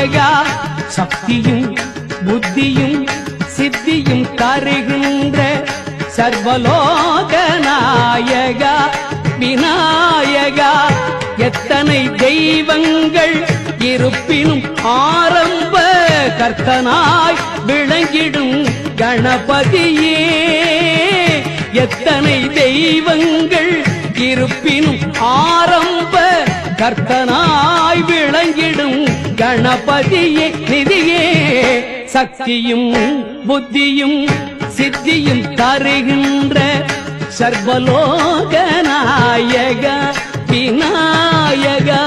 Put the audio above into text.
விநாயகா சக்தியும் புத்தியும் சித்தியும் தருகின்ற சர்வலோக நாயகா விநாயகா எத்தனை தெய்வங்கள் இருப்பினும் ஆரம்ப கர்த்தனாய் விளங்கிடும் கணபதியே எத்தனை தெய்வங்கள் இருப்பினும் ஆரம்ப கர்த்தனாய் விளங்கிடும் கணபதியே நிதியே சக்தியும் புத்தியும் சித்தியும் தருகின்ற சர்வலோக நாயகா விநாயகா